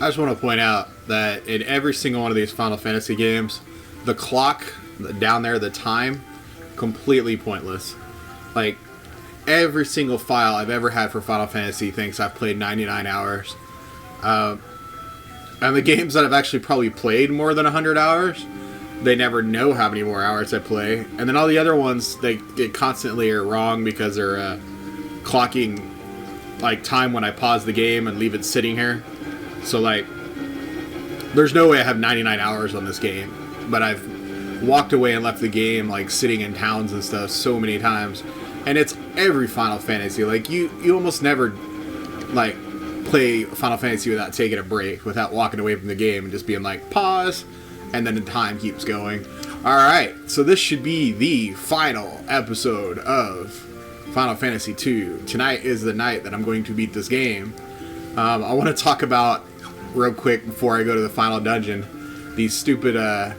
I just want to point out that in every single one of these Final Fantasy games, the clock down there, the time, completely pointless. Like, every single file I've ever had for Final Fantasy thinks I've played 99 hours. And the games that I've actually probably played more than 100 hours, they never know how many more hours I play. And then all the other ones, they constantly are wrong because they're clocking like time when I pause the game and leave it sitting here. So like, there's no way I have 99 hours on this game. But I've walked away and left the game like sitting in towns and stuff so many times. And it's every Final Fantasy. Like, you almost never like play Final Fantasy without taking a break, without walking away from the game and just being like, pause, and then the time keeps going. Alright, so this should be the final episode of Final Fantasy II. Tonight is the night that I'm going to beat this game. I want to talk about, real quick before I go to the final dungeon, these stupid, the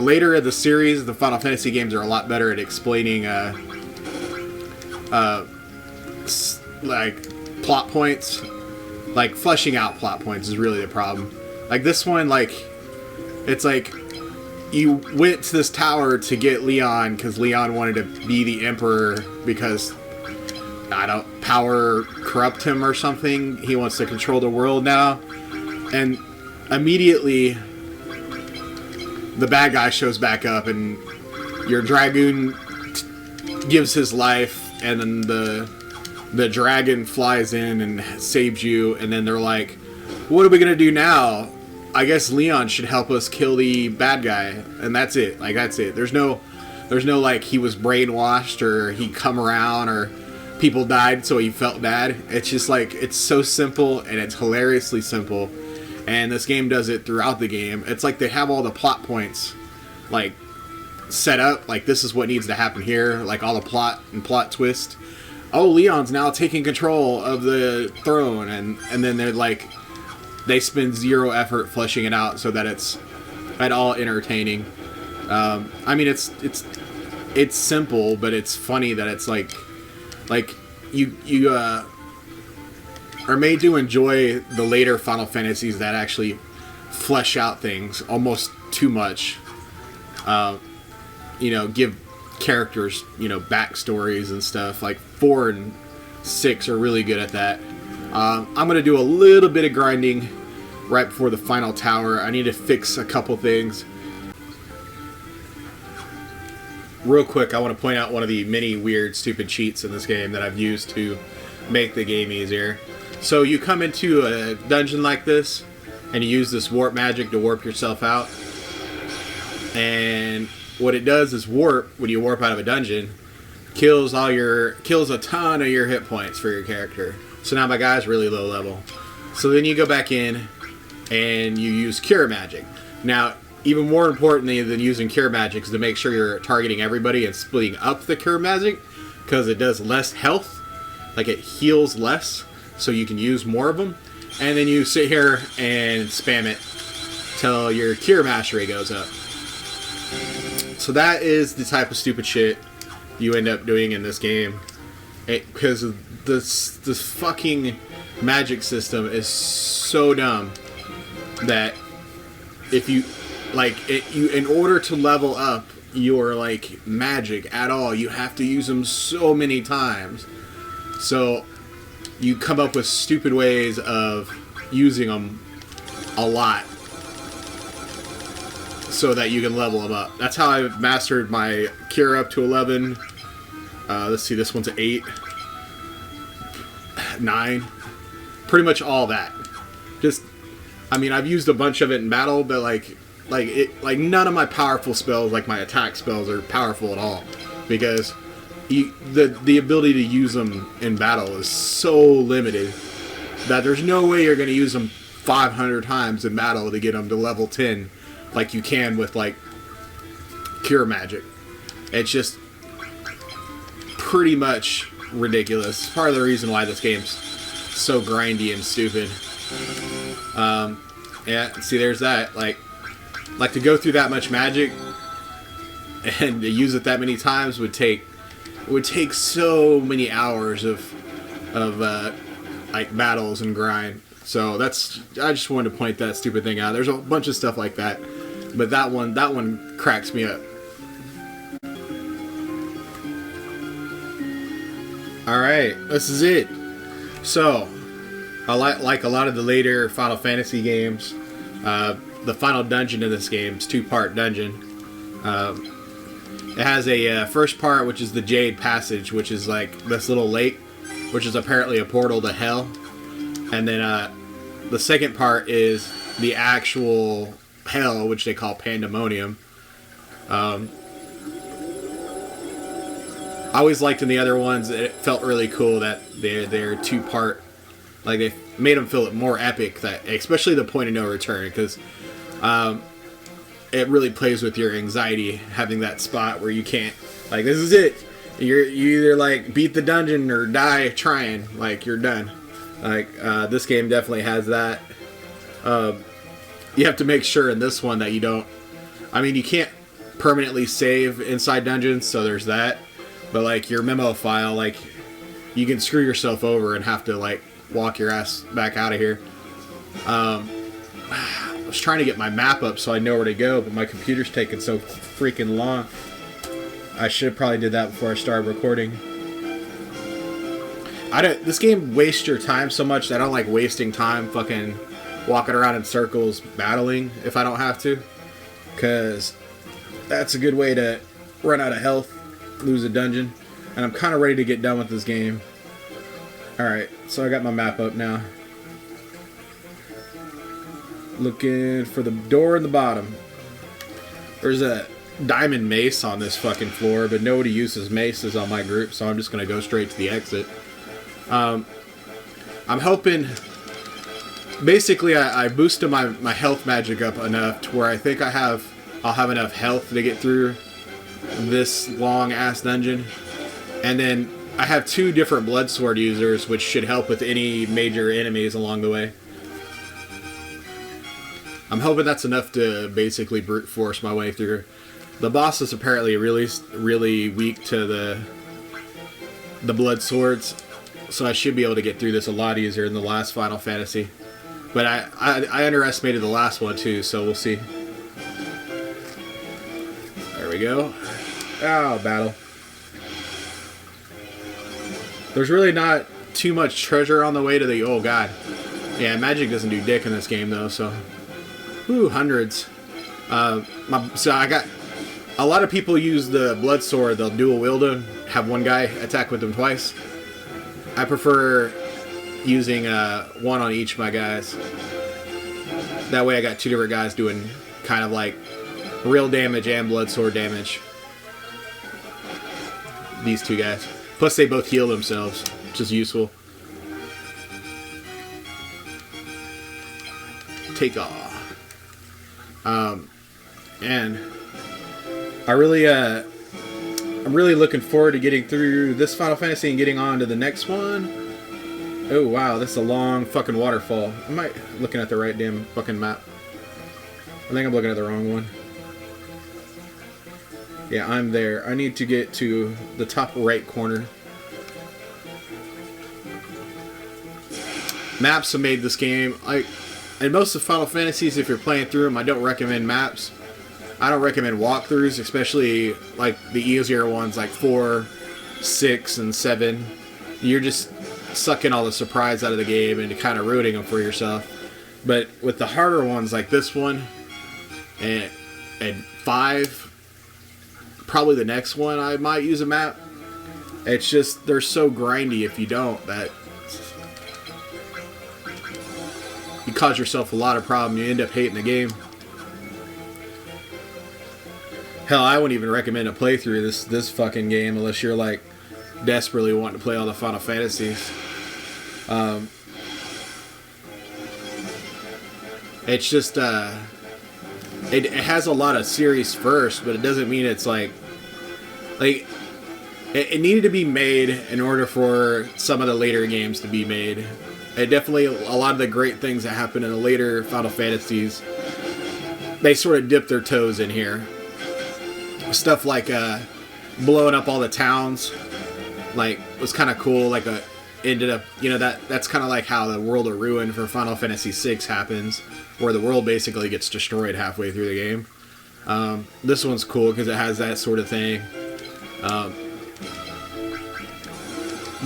later in the series, the Final Fantasy games are a lot better at explaining, like, plot points. Like, fleshing out plot points is really the problem. Like, this one, like, it's like, you went to this tower to get Leon, because Leon wanted to be the Emperor, because, power corrupt him or something. He wants to control the world now. And immediately, the bad guy shows back up, and your Dragoon gives his life, and then the dragon flies in and saves you, and then they're like, what are we gonna do now? I guess Leon should help us kill the bad guy, and that's it. Like, that's it. There's no like he was brainwashed or he come around or people died so he felt bad. It's just like, it's so simple, and it's hilariously simple, and this game does it throughout the game. It's like they have all the plot points like set up, like this is what needs to happen here, like all the plot and plot twist. Oh, Leon's now taking control of the throne, and then they're like, they spend zero effort fleshing it out so that it's at all entertaining. I mean, it's simple, but it's funny that it's like you are made to enjoy the later Final Fantasies that actually flesh out things almost too much. Give characters, backstories and stuff. Like 4 and 6 are really good at that. I'm going to do a little bit of grinding right before the final tower. I need to fix a couple things. Real quick, I want to point out one of the many weird, stupid cheats in this game that I've used to make the game easier. So you come into a dungeon like this, and you use this warp magic to warp yourself out. And what it does is warp, when you warp out of a dungeon, kills a ton of your hit points for your character. So now my guy's really low level. So then you go back in and you use Cure Magic. Now, even more importantly than using Cure Magic is to make sure you're targeting everybody and splitting up the Cure Magic, because it does less health. Like, it heals less, so you can use more of them. And then you sit here and spam it till your Cure Mastery goes up. So that is the type of stupid shit you end up doing in this game. Because this fucking magic system is so dumb that if you in order to level up your like magic at all, you have to use them so many times. So you come up with stupid ways of using them a lot so that you can level them up. That's how I mastered my Cure up to 11. Let's see, this one's at 8. 9. Pretty much all that. I've used a bunch of it in battle, but none of my powerful spells, like my attack spells, are powerful at all. Because the ability to use them in battle is so limited that there's no way you're going to use them 500 times in battle to get them to level 10 like you can with like Cure Magic. It's just pretty much ridiculous. Part of the reason why this game's so grindy and stupid. Yeah, see, there's that. Like to go through that much magic and to use it that many times would take so many hours of like battles and grind. So I just wanted to point that stupid thing out. There's a bunch of stuff like that, but that one cracks me up. All right, this is it. So, I like a lot of the later Final Fantasy games. The final dungeon in this game is 2-part dungeon. It has a first part, which is the Jade Passage, which is like this little lake, which is apparently a portal to hell. And then the second part is the actual hell, which they call Pandemonium. I always liked in the other ones, it felt really cool that they're 2-part. Like, they made them feel more epic, that especially the point of no return, because it really plays with your anxiety, having that spot where you can't, like, this is it. You either, like, beat the dungeon or die trying. Like, you're done. Like, this game definitely has that. You have to make sure in this one that you don't... I mean, you can't permanently save inside dungeons, so there's that. But, like, your memo file, like, you can screw yourself over and have to, like, walk your ass back out of here. I was trying to get my map up so I know where to go, but my computer's taking so freaking long. I should have probably did that before I started recording. This game wastes your time so much that I don't like wasting time fucking walking around in circles battling if I don't have to. Because that's a good way to run out of health, lose a dungeon. And I'm kind of ready to get done with this game. Alright, so I got my map up now. Looking for the door in the bottom. There's a diamond mace on this fucking floor, but nobody uses maces on my group, so I'm just going to go straight to the exit. I'm hoping... Basically, I boosted my health magic up enough to where I think I'll have enough health to get through this long-ass dungeon. And then I have 2 different blood sword users, which should help with any major enemies along the way. I'm hoping that's enough to basically brute force my way through. The boss is apparently really weak to the blood swords, so I should be able to get through this a lot easier than the last Final Fantasy. But I underestimated the last one too, so we'll see. There we go. Oh, battle. There's really not too much treasure on the way to the... Oh, God. Yeah, magic doesn't do dick in this game, though, so... Ooh, hundreds. So I got... A lot of people use the blood sword. They'll dual wield them, have one guy attack with them twice. I prefer using one on each of my guys. That way I got 2 different guys doing kind of like real damage and blood sword damage. These 2 guys. Plus they both heal themselves, which is useful. Take off. And I'm really looking forward to getting through this Final Fantasy and getting on to the next one. Oh wow, this is a long fucking waterfall. Am I looking at the right damn fucking map? I think I'm looking at the wrong one. Yeah, I'm there. I need to get to the top right corner. Maps have made this game... in most of Final Fantasies, if you're playing through them, I don't recommend maps. I don't recommend walkthroughs, especially like the easier ones like 4, 6, and 7. You're just sucking all the surprise out of the game and kind of ruining them for yourself. But with the harder ones like this one and 5, probably the next one I might use a map. It's just, they're so grindy if you don't that you cause yourself a lot of problem. You end up hating the game. Hell, I wouldn't even recommend a playthrough this fucking game unless you're like desperately wanting to play all the Final Fantasies. It's just it has a lot of series first, but it doesn't mean it's like it needed to be made in order for some of the later games to be made. It definitely, a lot of the great things that happen in the later Final Fantasies, they sort of dip their toes in here. Stuff like blowing up all the towns, like, was kind of cool. Like ended up, you know, that's kind of like how the World of Ruin for Final Fantasy VI happens, where the world basically gets destroyed halfway through the game. This one's cool because it has that sort of thing.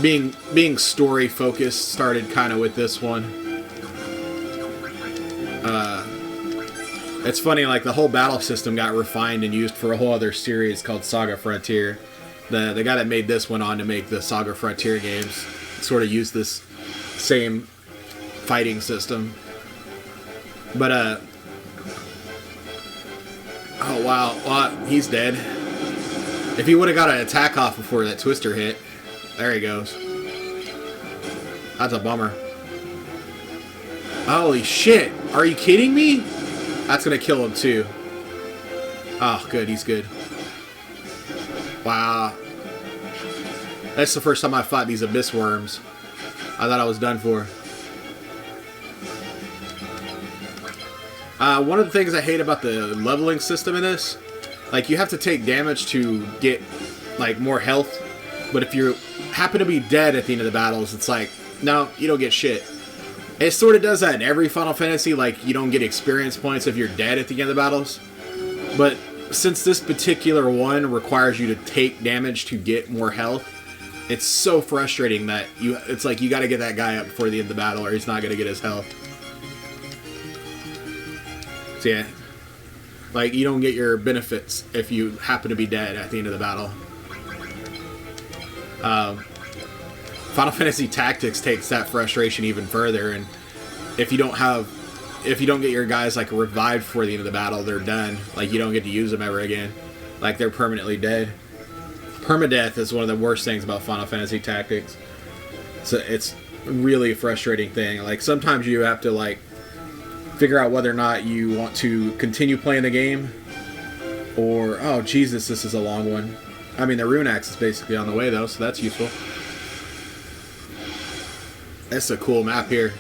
Being story focused started kind of with this one. It's funny, like the whole battle system got refined and used for a whole other series called Saga Frontier. The guy that made this went on to make the Saga Frontier games sort of used this same fighting system. But oh wow, well, he's dead. If he would have got an attack off before that twister hit, there he goes. That's a bummer. Holy shit, are you kidding me? That's gonna kill him too. Oh, good, he's good. Wow. That's the first time I fought these abyss worms. I thought I was done for. One of the things I hate about the leveling system in this, like you have to take damage to get like more health, but if you happen to be dead at the end of the battles, it's like, no, you don't get shit. It sort of does that in every Final Fantasy, like you don't get experience points if you're dead at the end of the battles. But since this particular one requires you to take damage to get more health, it's so frustrating that it's like you gotta get that guy up before the end of the battle or he's not gonna get his health. So yeah, like you don't get your benefits if you happen to be dead at the end of the battle. Final Fantasy Tactics takes that frustration even further, and if you don't get your guys like revived before the end of the battle, they're done. Like you don't get to use them ever again. Like they're permanently dead. Permadeath is one of the worst things about Final Fantasy Tactics. So it's a really frustrating thing. Like sometimes you have to like figure out whether or not you want to continue playing the game, or oh Jesus, this is a long one. I mean the Rune Axe is basically on the way though, so that's useful. That's a cool map here.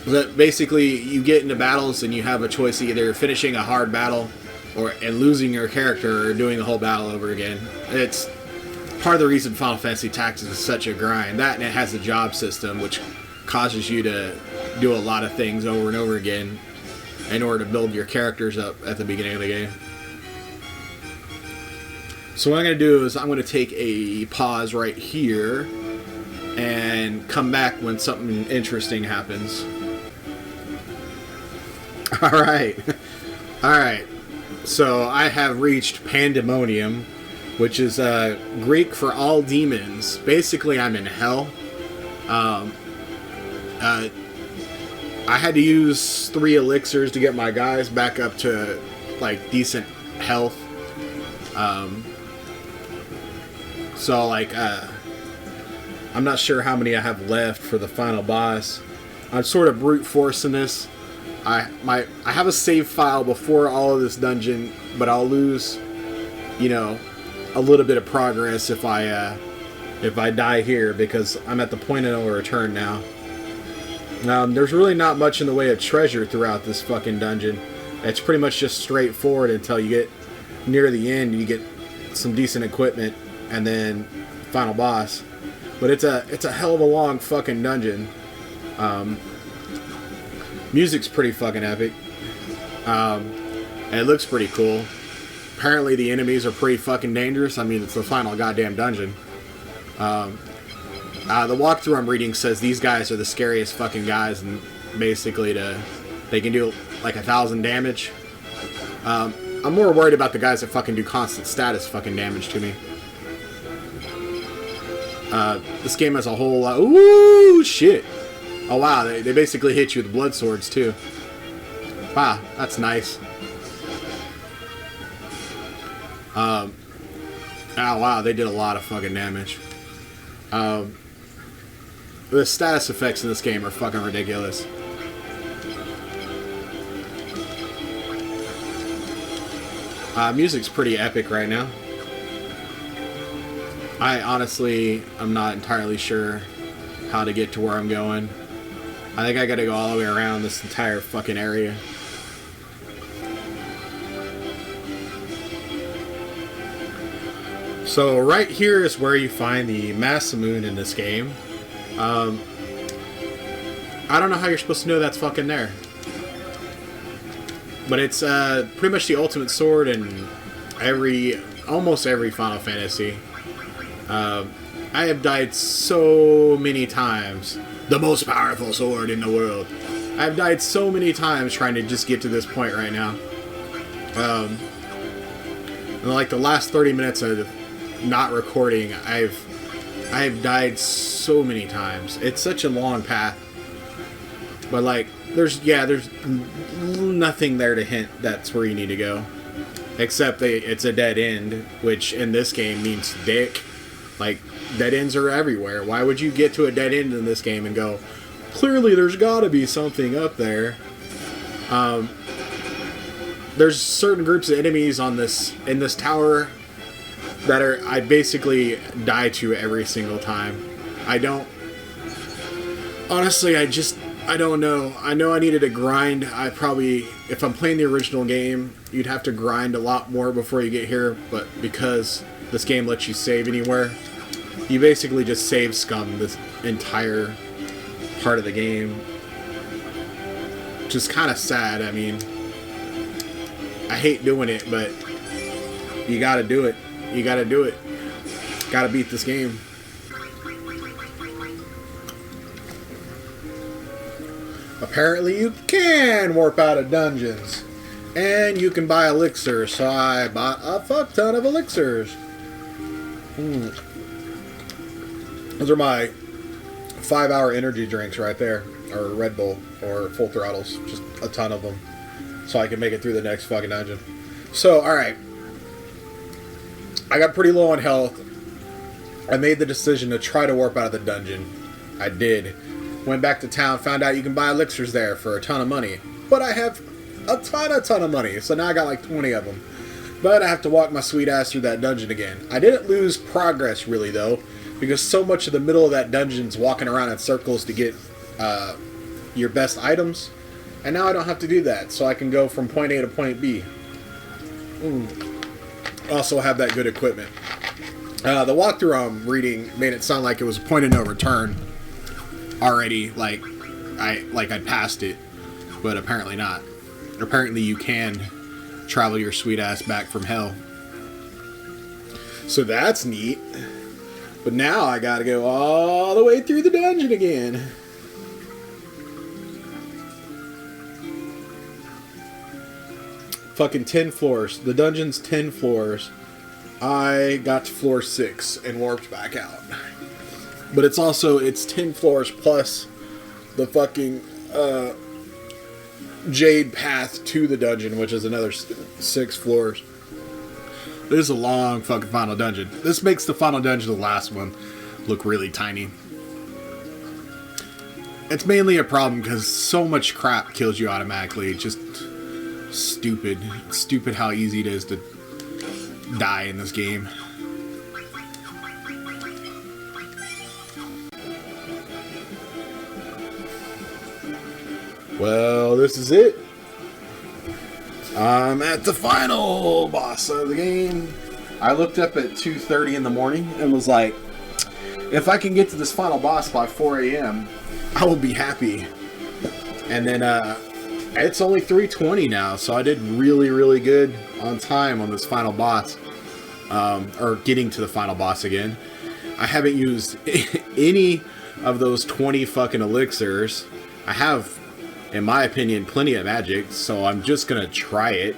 But basically, you get into battles and you have a choice of either finishing a hard battle and losing your character or doing the whole battle over again. It's part of the reason Final Fantasy Tactics is such a grind. That and it has a job system which causes you to do a lot of things over and over again in order to build your characters up at the beginning of the game. So what I'm going to do is I'm going to take a pause right here and come back when something interesting happens. Alright. Alright. So I have reached Pandemonium, which is Greek for all demons. Basically, I'm in hell. I had to use 3 elixirs to get my guys back up to like decent health. So like I'm not sure how many I have left for the final boss. I'm sort of brute forcing this. I have a save file before all of this dungeon, but I'll lose, you know, a little bit of progress if I die here because I'm at the point of no return now. There's really not much in the way of treasure throughout this fucking dungeon. It's pretty much just straightforward until you get near the end and you get some decent equipment and then final boss. But it's a hell of a long fucking dungeon. Music's pretty fucking epic. And it looks pretty cool. Apparently the enemies are pretty fucking dangerous. I mean, it's the final goddamn dungeon. The walkthrough I'm reading says these guys are the scariest fucking guys, and basically they can do like 1,000 damage. I'm more worried about the guys that fucking do constant status fucking damage to me. This game has a whole lot. Ooh, shit. Oh, wow. They basically hit you with blood swords, too. Wow, that's nice. Oh, wow. They did a lot of fucking damage. The status effects in this game are fucking ridiculous. Music's pretty epic right now. I honestly, I'm not entirely sure how to get to where I'm going. I think I gotta go all the way around this entire fucking area. So right here is where you find the Masamune in this game. I don't know how you're supposed to know that's fucking there. But it's pretty much the ultimate sword in almost every Final Fantasy. I have died so many times. The most powerful sword in the world. I've died so many times trying to just get to this point right now. In like the last 30 minutes of not recording, I've died so many times. It's such a long path. But like, there's nothing there to hint that's where you need to go. Except it's a dead end, which in this game means dick. Like, dead ends are everywhere. Why would you get to a dead end in this game and go, clearly there's gotta be something up there? There's certain groups of enemies in this tower that I basically die to every single time. Honestly, I don't know. I know I needed to grind. If I'm playing the original game, you'd have to grind a lot more before you get here, but because this game lets you save anywhere, you basically just save scum this entire part of the game. Which is kind of sad. I mean, I hate doing it, but you gotta do it. You gotta do it. Gotta beat this game. Apparently you can warp out of dungeons. And you can buy elixirs, so I bought a fuck ton of elixirs. Those are my 5-hour energy drinks right there. Or Red Bull, or Full Throttles. Just a ton of them. So I can make it through the next fucking dungeon. So, alright. I got pretty low on health. I made the decision to try to warp out of the dungeon. I did. Went back to town, found out you can buy elixirs there for a ton of money. But I have a ton of money, so now I got like 20 of them. But I have to walk my sweet ass through that dungeon again. I didn't lose progress, really, though, because so much of the middle of that dungeon's walking around in circles to get your best items. And now I don't have to do that, so I can go from point A to point B. Also have that good equipment. The walkthrough I'm reading made it sound like it was a point of no return already, like I'd passed it, but apparently not. Apparently you can travel your sweet ass back from hell. So that's neat. But now I gotta go all the way through the dungeon again. Fucking 10 floors. The dungeon's 10 floors. I got to floor 6 and warped back out. But it's 10 floors plus the fucking Jade path to the dungeon, which is another 6 floors. This is a long fucking final dungeon. This makes the final dungeon, the last one, look really tiny. It's mainly a problem because so much crap kills you automatically. It's just stupid. It's stupid how easy it is to die in this game. Well, this is it. I'm at the final boss of the game. I looked up at 2:30 in the morning and was like, if I can get to this final boss by 4 a.m., I will be happy. And then it's only 3:20 now, so I did really, really good on time on this final boss. Or getting to the final boss again. I haven't used any of those 20 fucking elixirs. I have, in my opinion, plenty of magic, so I'm just gonna try it.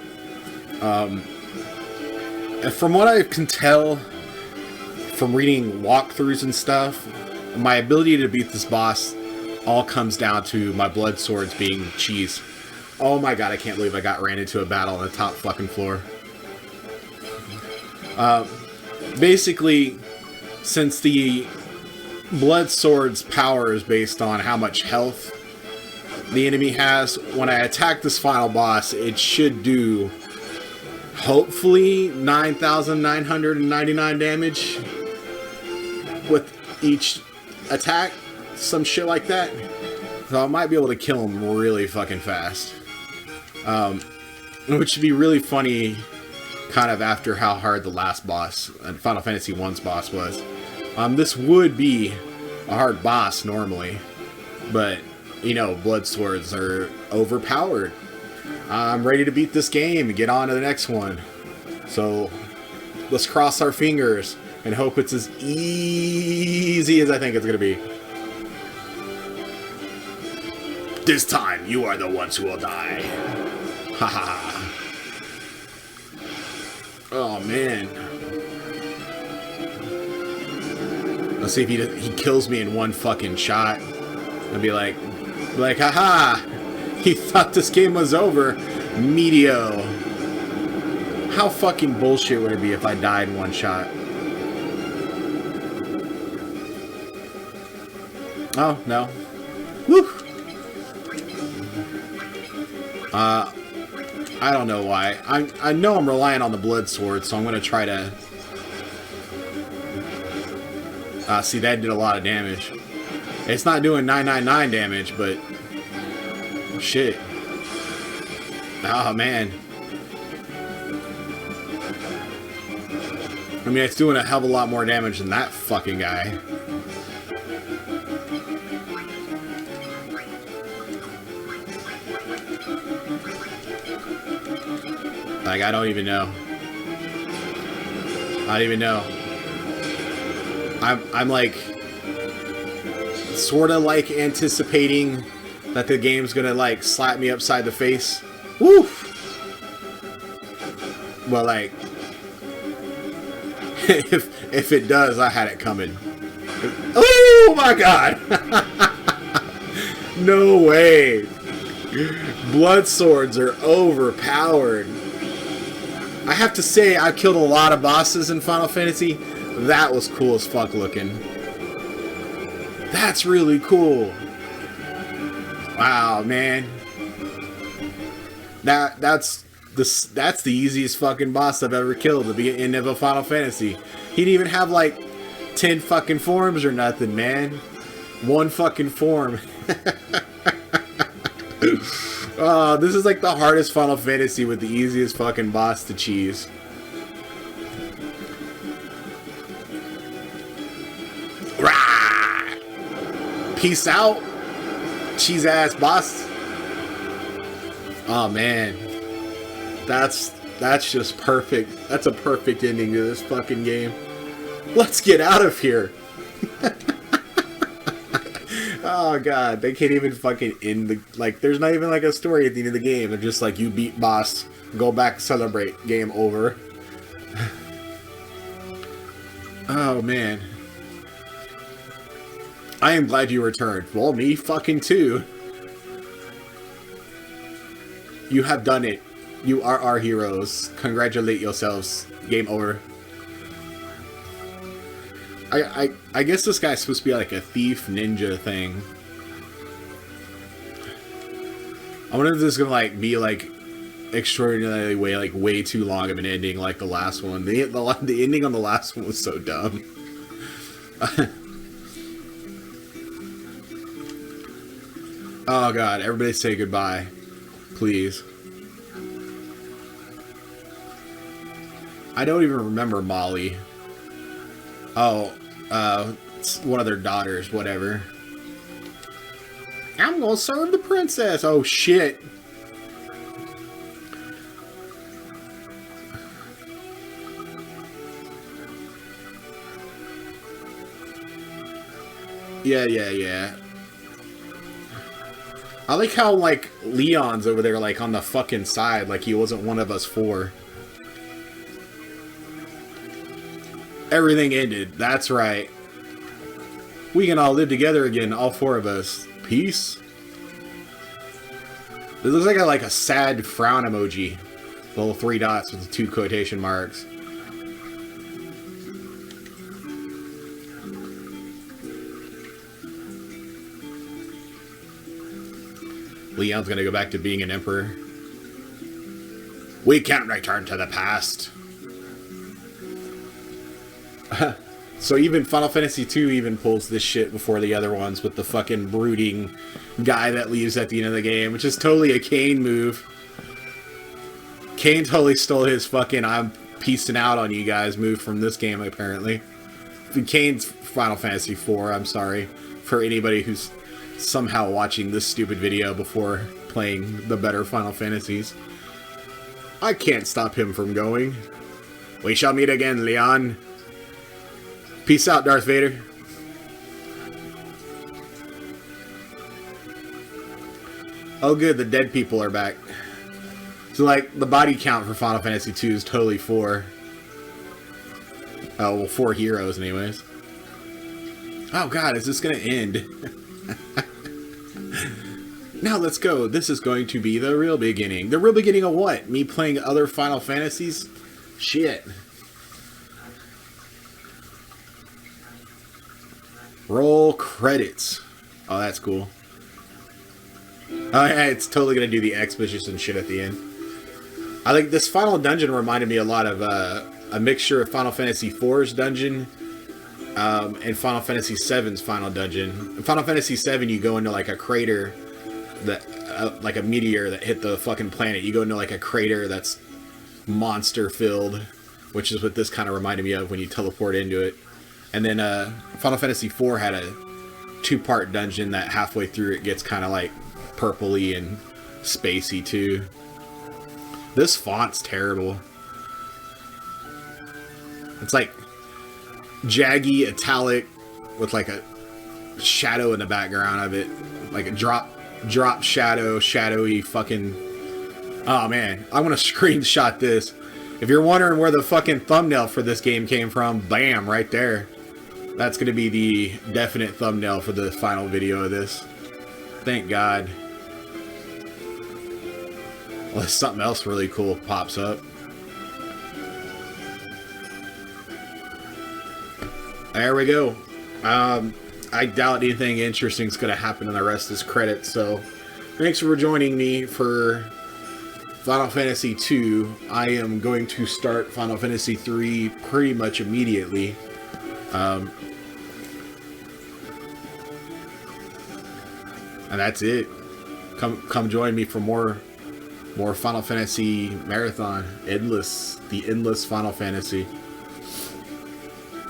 And from what I can tell from reading walkthroughs and stuff, my ability to beat this boss all comes down to my blood swords being cheese. Oh my god, I can't believe I ran into a battle on the top fucking floor. Basically, since the blood sword's power is based on how much health the enemy has, when I attack this final boss, it should do, hopefully, 9,999 damage with each attack, some shit like that. So I might be able to kill him really fucking fast. Which would be really funny kind of after how hard the last boss, Final Fantasy 1's boss was. This would be a hard boss normally, but, you know, blood swords are overpowered. I'm ready to beat this game and get on to the next one. So, let's cross our fingers and hope it's as easy as I think it's going to be. This time, you are the ones who will die. Haha. Oh, man. Let's see if he kills me in one fucking shot. I'd be like, haha! He thought this game was over. Medio. How fucking bullshit would it be if I died in one shot? Oh, no. Woo! I don't know why. I know I'm relying on the blood sword, so I'm gonna try to... see, that did a lot of damage. It's not doing 999 damage, but... shit. Oh, man. I mean, it's doing a hell of a lot more damage than that fucking guy. Like, I don't even know. I don't even know. I'm like, sort of like anticipating that the game's gonna like slap me upside the face. Woo! Well, like, if it does, I had it coming. Oh my god! No way! Blood swords are overpowered. I have to say, I've killed a lot of bosses in Final Fantasy. That was cool as fuck looking. That's really cool. Wow, man. That's the easiest fucking boss I've ever killed at the end of a Final Fantasy. He didn't even have like 10 fucking forms or nothing, man. One fucking form. This is like the hardest Final Fantasy with the easiest fucking boss to cheese. Rah! Peace out, cheese ass boss. Oh man, that's just perfect. That's a perfect ending to this fucking game. Let's get out of here. Oh god, they can't even fucking end the... like, there's not even like a story at the end of the game. They're just like, you beat boss, go back, celebrate, game over. Oh man. I am glad you returned. Well, me fucking too. You have done it. You are our heroes. Congratulate yourselves. Game over. I guess this guy's supposed to be like a thief ninja thing. I wonder if this is gonna like be like extraordinarily way too long of an ending like the last one. The ending on the last one was so dumb. Oh god, everybody say goodbye. Please. I don't even remember Molly. Oh, it's one of their daughters, whatever. I'm gonna serve the princess! Oh shit. Yeah. I like how, like, Leon's over there, like, on the fucking side, like he wasn't one of us four. Everything ended. That's right. We can all live together again, all four of us. Peace. This looks like a sad frown emoji. The little 3 dots with the 2 quotation marks. Leon's gonna go back to being an emperor. We can't return to the past. So even Final Fantasy II even pulls this shit before the other ones with the fucking brooding guy that leaves at the end of the game, which is totally a Kane move. Kane totally stole his fucking peacing out on you guys moved from this game, apparently. Kane's Final Fantasy IV, I'm sorry. For anybody who's somehow watching this stupid video before playing the better Final Fantasies. I can't stop him from going. We shall meet again, Leon. Peace out, Darth Vader. Oh good, the dead people are back. So like, the body count for Final Fantasy II is totally 4. Oh, well, 4 heroes anyways. Oh god, is this gonna end? Now let's go. This is going to be the real beginning. The real beginning of what? Me playing other Final Fantasies? Shit. Roll credits. Oh, that's cool. Oh yeah, it's totally gonna do the exposition shit at the end. I think this final dungeon reminded me a lot of a mixture of Final Fantasy IV's dungeon and Final Fantasy VII's final dungeon. In Final Fantasy VII, you go into like a crater that, like a meteor that hit the fucking planet. You go into like a crater that's monster filled, which is what this kind of reminded me of when you teleport into it. And then Final Fantasy IV had a 2-part dungeon that halfway through it gets kind of like purpley and spacey too. This font's terrible. It's like jaggy italic with like a shadow in the background of it, like a drop shadow, shadowy fucking. Oh man, I want to screenshot this. If you're wondering where the fucking thumbnail for this game came from, bam, right there. That's gonna be the definite thumbnail for the final video of this. Thank God. Unless something else really cool pops up. There we go. I doubt anything interesting is going to happen in the rest of this credit, so thanks for joining me for Final Fantasy II. I am going to start Final Fantasy III pretty much immediately. And that's it. Come join me for more Final Fantasy Marathon. The endless Final Fantasy.